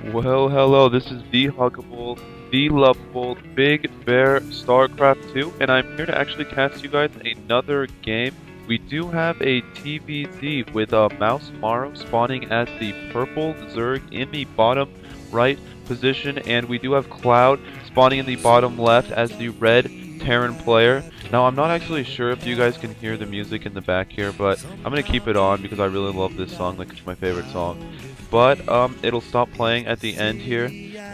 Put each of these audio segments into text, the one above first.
Well, hello, this is the Huggable, the Lovable, Big Bear StarCraft 2, and I'm here to actually cast you guys another game. We do have a TVZ with mouzMARROW spawning as the purple Zerg in the bottom right position, and we do have Cloud spawning in the bottom left as the red Terran player. Now, I'm not actually sure if you guys can hear the music in the back here, but I'm going to keep it on because I really love this song, like it's my favorite song. But it'll stop playing at the end here,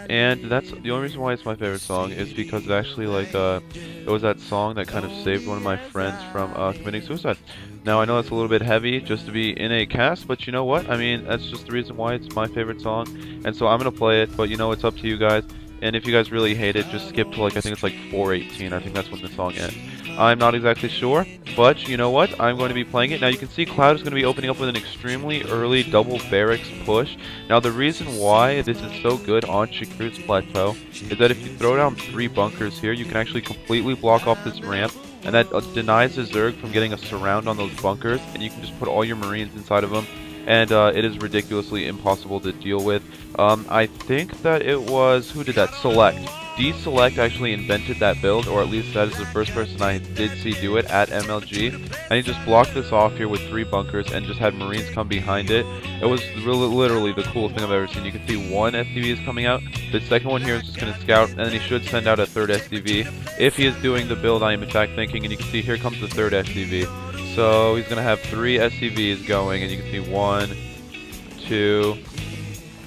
and that's the only reason why it's my favorite song is because it actually it was that song that kind of saved one of my friends from committing suicide. Now I know it's a little bit heavy just to be in a cast, but you know what? I mean, that's just the reason why it's my favorite song, and so I'm gonna play it. But you know, it's up to you guys. And if you guys really hate it, just skip to I think it's like 4:18. I think that's when the song ends. I'm not exactly sure, but you know what? I'm going to be playing it. Now you can see Cloud is going to be opening up with an extremely early double barracks push. Now the reason why this is so good on Shakur's Plateau is that if you throw down 3 bunkers here, you can actually completely block off this ramp, and that denies the Zerg from getting a surround on those bunkers, and you can just put all your Marines inside of them. And it is ridiculously impossible to deal with. I think that it was, who did that? Select. D-Select actually invented that build, or at least that is the first person I did see do it at MLG. And he just blocked this off here with 3 bunkers and just had Marines come behind it. It was really, literally the coolest thing I've ever seen. You can see 1 SCV is coming out. The second one here is just going to scout, and then he should send out a 3rd SCV. If he is doing the build I am in fact thinking, and you can see here comes the 3rd SCV. So he's going to have 3 SCVs going, and you can see 1, 2,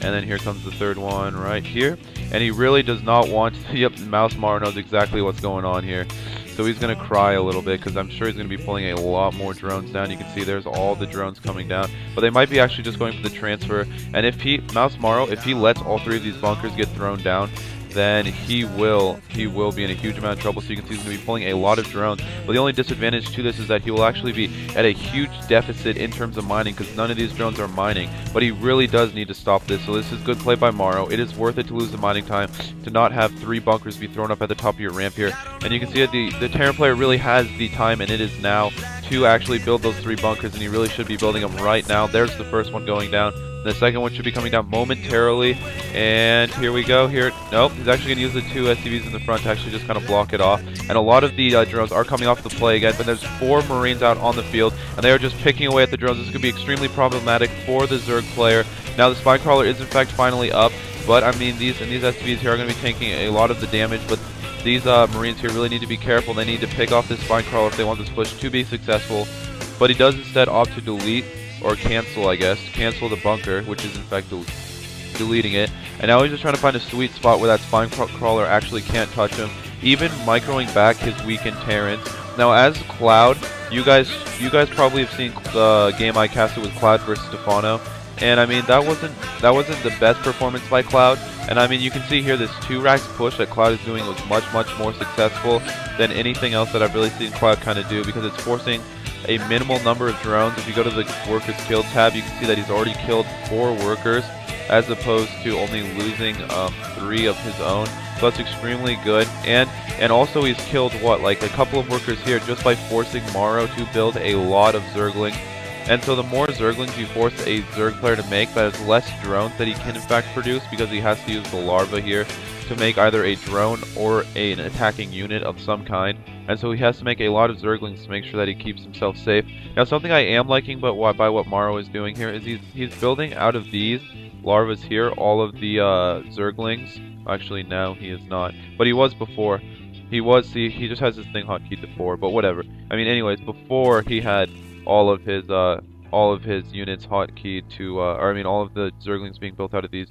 and then here comes the 3rd one right here. And he really does not want to, yep, mouzMARROW knows exactly what's going on here. So he's going to cry a little bit because I'm sure he's going to be pulling a lot more drones down. You can see there's all the drones coming down. But they might be actually just going for the transfer. And if mouzMARROW, if he lets all 3 of these bunkers get thrown down, then he will be in a huge amount of trouble. So you can see he's going to be pulling a lot of drones. But the only disadvantage to this is that he will actually be at a huge deficit in terms of mining because none of these drones are mining. But he really does need to stop this. So this is good play by Marrow. It is worth it to lose the mining time to not have 3 bunkers be thrown up at the top of your ramp here. And you can see that the Terran player really has the time, and it is now to actually build those 3 bunkers, and he really should be building them right now. There's the first one going down. The second one should be coming down momentarily, and here we go. Here, nope, he's actually going to use the 2 SCVs in the front to actually just kind of block it off. And a lot of the drones are coming off the play again, but there's 4 Marines out on the field, and they are just picking away at the drones. This could be extremely problematic for the Zerg player. Now the spine crawler is in fact finally up, but I mean these SCVs here are going to be taking a lot of the damage, but these Marines here really need to be careful. They need to pick off this spine crawler if they want this push to be successful. But he does instead opt to delete, or cancel, I guess. Cancel the bunker, which is in fact deleting it. And now he's just trying to find a sweet spot where that spine crawler actually can't touch him, even microing back his weakened Terrans. Now as Cloud, you guys probably have seen the game I casted with Cloud versus Stefano. And I mean that wasn't the best performance by Cloud. And I mean you can see here this 2 racks push that Cloud is doing was much more successful than anything else that I've really seen Cloud kind of do, because it's forcing a minimal number of drones. If you go to the workers killed tab, you can see that he's already killed 4 workers as opposed to only losing 3 of his own. So that's extremely good. And also he's killed what, like a couple of workers here just by forcing Marrow to build a lot of Zerglings. And so the more Zerglings you force a Zerg player to make, that is less drones that he can in fact produce, because he has to use the larva here to make either a drone or an attacking unit of some kind. And so he has to make a lot of Zerglings to make sure that he keeps himself safe. Now something I am liking by what Marrow is doing here is he's building out of these larvas here all of the Zerglings. Actually now he is not, but he was before. He just has this thing hotkeyed to 4, but whatever. I mean anyways, before he had all of his units hotkeyed to or I mean all of the Zerglings being built out of these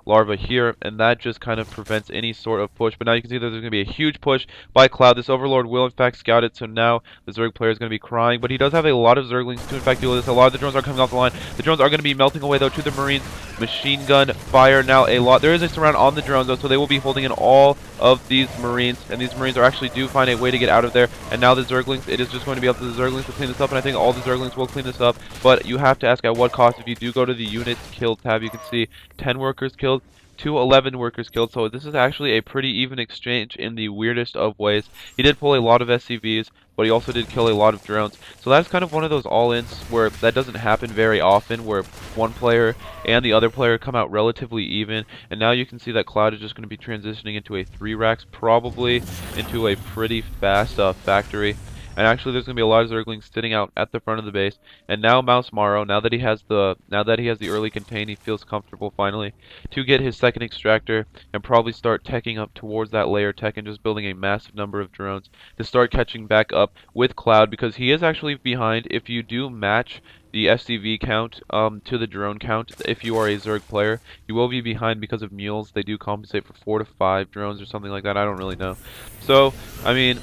larva here, and that just kind of prevents any sort of push. But now you can see that there's going to be a huge push by Cloud. This Overlord will in fact scout it, so now the Zerg player is going to be crying, but he does have a lot of Zerglings to in fact deal with this. A lot of the drones are coming off the line. The drones are going to be melting away though to the Marines. Machine gun fire now a lot. There is a surround on the drones though, so they will be holding in all of these Marines, and these Marines are actually do find a way to get out of there. And now the Zerglings, it is just going to be up to the Zerglings to clean this up, and I think all the Zerglings will clean this up, but you have to ask at what cost. If you do go to the units killed tab, you can see 10 workers killed, to 11 workers killed, so this is actually a pretty even exchange in the weirdest of ways. He did pull a lot of SCVs, but he also did kill a lot of drones. So that's kind of one of those all-ins where that doesn't happen very often, where one player and the other player come out relatively even. And now you can see that Cloud is just going to be transitioning into a 3 racks, probably into a pretty fast factory. And actually, there's going to be a lot of Zerglings sitting out at the front of the base. And now mouzMARROW, now that he has the early contain, he feels comfortable finally to get his second extractor and probably start teching up towards that layer tech and just building a massive number of drones to start catching back up with Cloud, because he is actually behind. If you do match the SCV count to the drone count, if you are a Zerg player, you will be behind because of mules. They do compensate for 4 to 5 drones or something like that. I don't really know. So, I mean,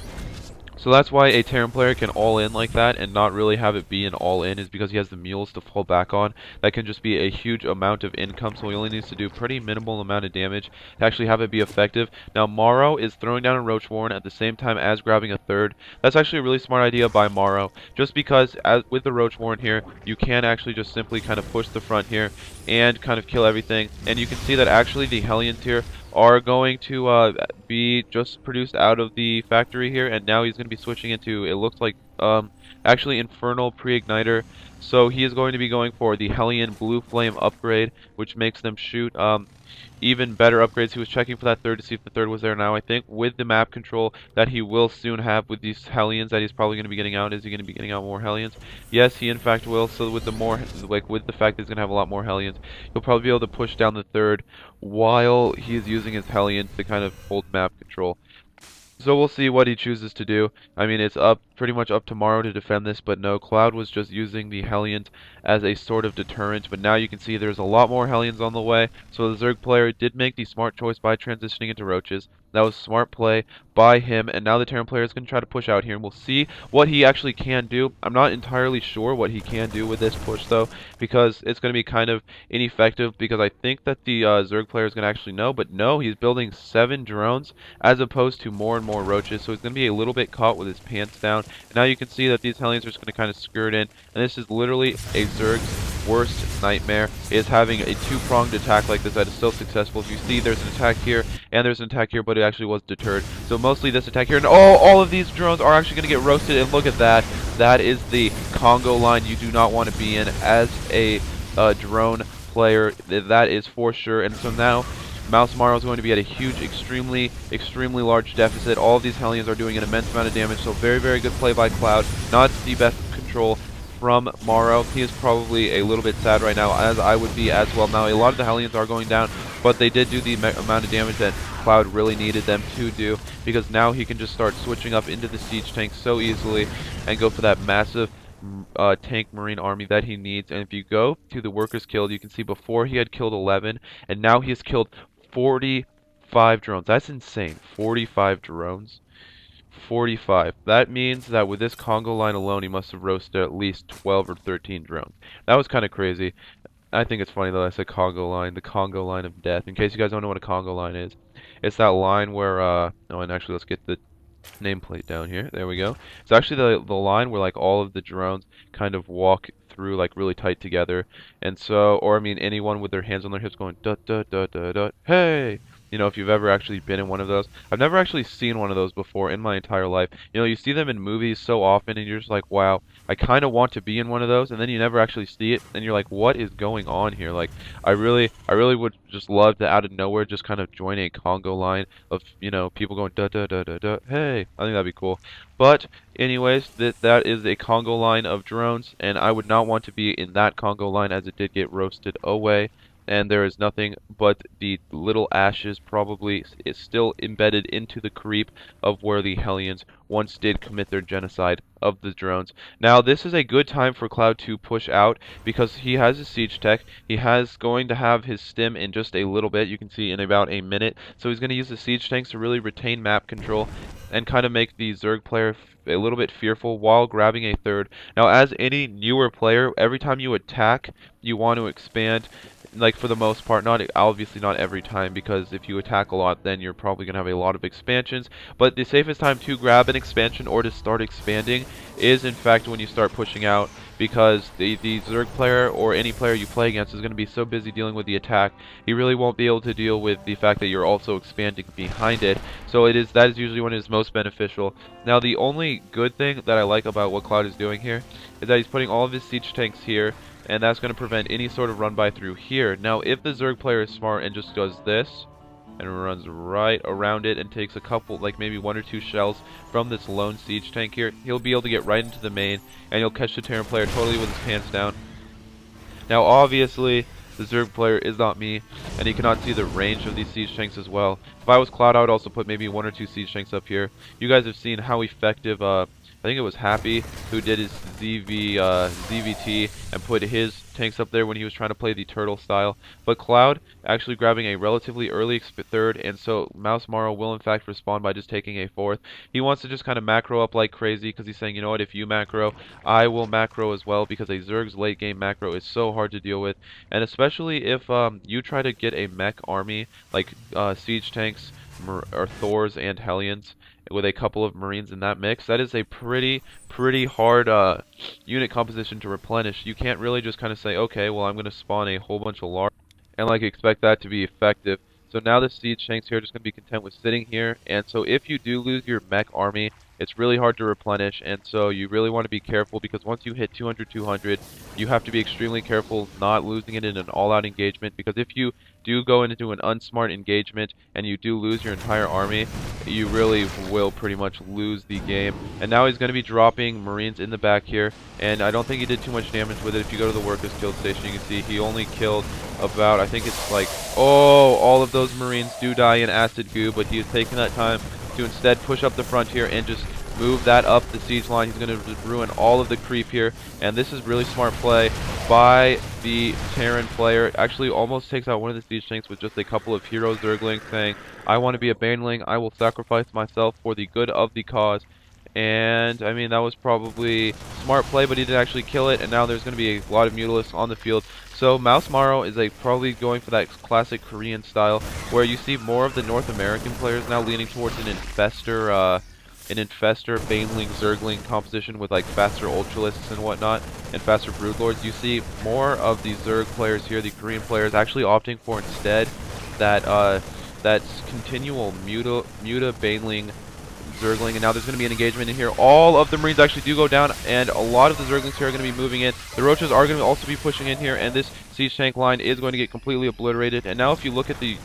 so that's why a Terran player can all in like that and not really have it be an all in, is because he has the mules to fall back on. That can just be a huge amount of income, so he only needs to do pretty minimal amount of damage to actually have it be effective. Now mouzMARROW is throwing down a Roach Warren at the same time as grabbing a third. That's actually a really smart idea by mouzMARROW, just because with the Roach Warren here, you can actually just simply kind of push the front here and kind of kill everything. And you can see that actually the Hellions here are going to be just produced out of the factory here, and now he's going to be switching into, it looks like, actually Infernal Pre-Igniter. So he is going to be going for the Hellion Blue Flame upgrade, which makes them shoot even better upgrades. He was checking for that third to see if the third was there. Now I think with the map control that he will soon have with these Hellions that he's probably going to be getting out, is he going to be getting out more Hellions? Yes, he in fact will. So with the more, like with the fact that he's going to have a lot more Hellions, he'll probably be able to push down the third while he is using his Hellions to kind of hold map control. So we'll see what he chooses to do. I mean, it's pretty much up to mouzMARROW to defend this, but no, Cloud was just using the Hellions as a sort of deterrent, but now you can see there's a lot more Hellions on the way, so the Zerg player did make the smart choice by transitioning into Roaches. That was smart play by him, and now the Terran player is going to try to push out here, and we'll see what he actually can do. I'm not entirely sure what he can do with this push, though, because it's going to be kind of ineffective, because I think that the Zerg player is going to actually know, but no, he's building 7 drones as opposed to more and more Roaches, so he's going to be a little bit caught with his pants down. And now you can see that these Hellions are just going to kind of skirt in, and this is literally a Zerg's worst nightmare, is having a 2-pronged attack like this that is still successful. If you see, there's an attack here, and there's an attack here, but it actually was deterred. So mostly this attack here, and all of these drones are actually going to get roasted, and look at that. That is the Congo line you do not want to be in as a drone player. That is for sure. And so now mouzMARROW is going to be at a huge, extremely large deficit. All of these Hellions are doing an immense amount of damage, so very, very good play by Cloud. Not the best control from mouzMARROW. He is probably a little bit sad right now, as I would be as well. Now, a lot of the Hellions are going down, but they did do the amount of damage that Cloud really needed them to do, because now he can just start switching up into the siege tank so easily and go for that massive tank marine army that he needs. And if you go to the workers killed, you can see before he had killed 11, and now he has killed 45 drones. That's insane. 45 drones. 45. That means that with this Congo line alone, he must have roasted at least 12 or 13 drones. That was kind of crazy. I think it's funny that I said Congo line, the Congo line of death. In case you guys don't know what a Congo line is, it's that line where, oh, and actually let's get the nameplate down here. There we go. It's actually the line where like all of the drones kind of walk through like really tight together. And so, or I mean, anyone with their hands on their hips going dut dut dut dut dut, hey! You know, if you've ever actually been in one of those. I've never actually seen one of those before in my entire life. You know, you see them in movies so often, and you're just like, wow, I kind of want to be in one of those, and then you never actually see it, and you're like, what is going on here? Like, I really would just love to, out of nowhere, just kind of join a Congo line of, you know, people going, da da da da da, hey. I think that'd be cool. But, anyways, that is a Congo line of drones, and I would not want to be in that Congo line, as it did get roasted away. And there is nothing but the little ashes probably is still embedded into the creep of where the Hellions once did commit their genocide of the drones. Now this is a good time for Cloud to push out, because he has his siege tech. He has going to have his stim in just a little bit. You can see in about a minute. So he's going to use the siege tanks to really retain map control and kind of make the Zerg player a little bit fearful while grabbing a third. Now as any newer player, every time you attack, you want to expand. Like, for the most part, obviously not every time, because if you attack a lot, then you're probably going to have a lot of expansions. But the safest time to grab an expansion or to start expanding is, in fact, when you start pushing out, because the Zerg player or any player you play against is going to be so busy dealing with the attack, he really won't be able to deal with the fact that you're also expanding behind it. So that is usually when it is most beneficial. Now the only good thing that I like about what Cloud is doing here is that he's putting all of his siege tanks here, and that's going to prevent any sort of run by through here. Now if the Zerg player is smart and just does this, and runs right around it and takes a couple, like maybe 1 or 2 shells from this lone siege tank here, he'll be able to get right into the main, and he'll catch the Terran player totally with his pants down. Now obviously, the Zerg player is not me, and he cannot see the range of these siege tanks as well. If I was Cloud, I would also put maybe 1 or 2 siege tanks up here. You guys have seen how effective, I think it was Happy who did his ZVT and put his tanks up there when he was trying to play the turtle style. But Cloud actually grabbing a relatively early third, and so mouzMARROW will in fact respond by just taking a fourth. He wants to just kind of macro up like crazy because he's saying, you know what, if you macro, I will macro as well, because a Zerg's late game macro is so hard to deal with. And especially if you try to get a mech army like siege tanks or Thors and Hellions with a couple of Marines in that mix, that is a pretty hard unit composition to replenish. You can't really just kind of say, okay, well I'm going to spawn a whole bunch of large and like expect that to be effective. So now the siege tanks here are just going to be content with sitting here, and so if you do lose your mech army, it's really hard to replenish, and so you really want to be careful, because once you hit 200, you have to be extremely careful not losing it in an all-out engagement, because if you do go into an unsmart engagement and you do lose your entire army, you really will pretty much lose the game. And now he's going to be dropping Marines in the back here, and I don't think he did too much damage with it. If you go to the workers guild station, you can see he only killed about, I think it's like, oh, all of those Marines do die in acid goo, but he has taken that time to instead push up the frontier and just move that up the siege line. He's going to ruin all of the creep here, and this is really smart play by the Terran player. Actually almost takes out one of the siege tanks with just a couple of hero Zerglings, saying, I want to be a Baneling, I will sacrifice myself for the good of the cause. And I mean, that was probably smart play, but he did actually kill it, and now there's going to be a lot of Mutalisks on the field. So mouzMARROW is probably going for that classic Korean style, where you see more of the North American players now leaning towards an infestor Baneling Zergling composition with like faster Ultralisks and whatnot, and faster Broodlords. You see more of the Zerg players here, the Korean players, actually opting for instead that continual Muta Baneling Zergling, and now there's going to be an engagement in here. All of the Marines actually do go down, and a lot of the Zerglings here are going to be moving in. The Roaches are going to also be pushing in here, and this siege tank line is going to get completely obliterated. And now if you look at the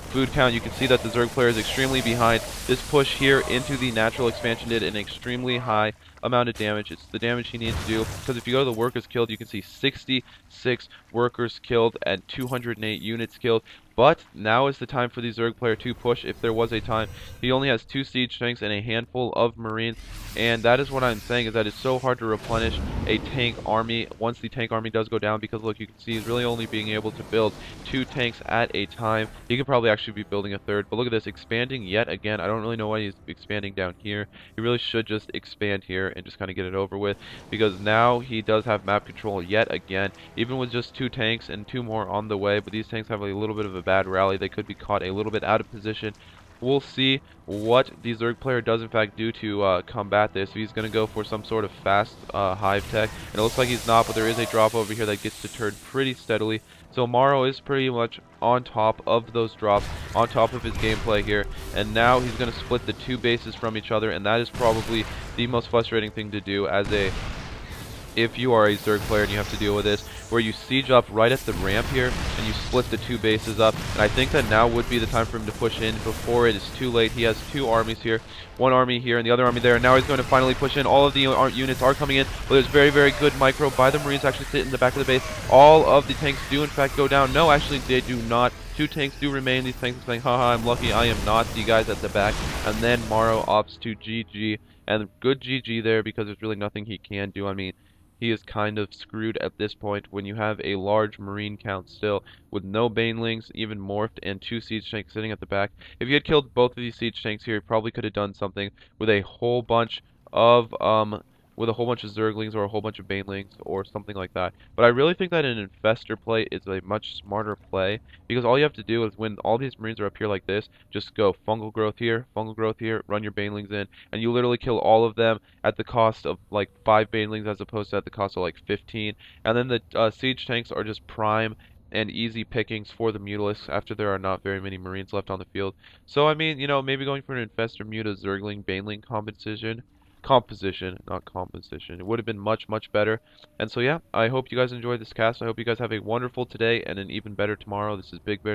food count, you can see that the Zerg player is extremely behind. This push here into the natural expansion did an extremely high amount of damage. It's the damage he needs to do, because if you go to the workers killed, you can see 66 workers killed and 208 units killed. But now is the time for the Zerg player to push, if there was a time. He only has 2 siege tanks and a handful of Marines, and that is what I'm saying, is that it's so hard to replenish a tank army once the tank army does go down, because look, you can see he's really only being able to build 2 tanks at a time. He could probably actually be building a third, but look at this, expanding yet again. I don't really know why he's expanding down here. He really should just expand here and just kind of get it over with, because now he does have map control yet again, even with just 2 tanks and 2 more on the way. But these tanks have a little bit of a bad rally. They could be caught a little bit out of position. We'll see what the Zerg player does in fact do to combat this. If he's going to go for some sort of fast hive tech, and it looks like he's not, but there is a drop over here that gets deterred pretty steadily. So mouzMARROW is pretty much on top of those drops, on top of his gameplay here, and now he's going to split the 2 bases from each other, and that is probably the most frustrating thing to do if you are a Zerg player and you have to deal with this, where you siege up right at the ramp here and you split the 2 bases up. And I think that now would be the time for him to push in before it is too late. He has 2 armies here, 1 army here and the other army there, and now he's going to finally push in. All of the units are coming in, but there's very good micro by the Marines actually sit in the back of the base. All of the tanks do in fact go down. No, actually they do not. 2 tanks do remain. These tanks are saying, haha, I'm lucky I am not the guys at the back. And then mouzMARROW opts to GG, and good GG there, because there's really nothing he can do. I mean, he is kind of screwed at this point when you have a large Marine count still, with no Banelings, even morphed, and 2 siege tanks sitting at the back. If he had killed both of these siege tanks here, he probably could have done something with a whole bunch of with a whole bunch of Zerglings or a whole bunch of Banelings or something like that. But I really think that an Infestor play is a much smarter play because all you have to do is when all these Marines are up here like this, just go Fungal Growth here, run your Banelings in, and you literally kill all of them at the cost of like 5 Banelings as opposed to at the cost of like 15. And then the Siege Tanks are just prime and easy pickings for the Mutalisks after there are not very many Marines left on the field. So I mean, maybe going for an Infestor Muta Zergling Baneling composition, not composition. It would have been much, much better. And so yeah, I hope you guys enjoyed this cast. I hope you guys have a wonderful today and an even better tomorrow. This is Big Bear.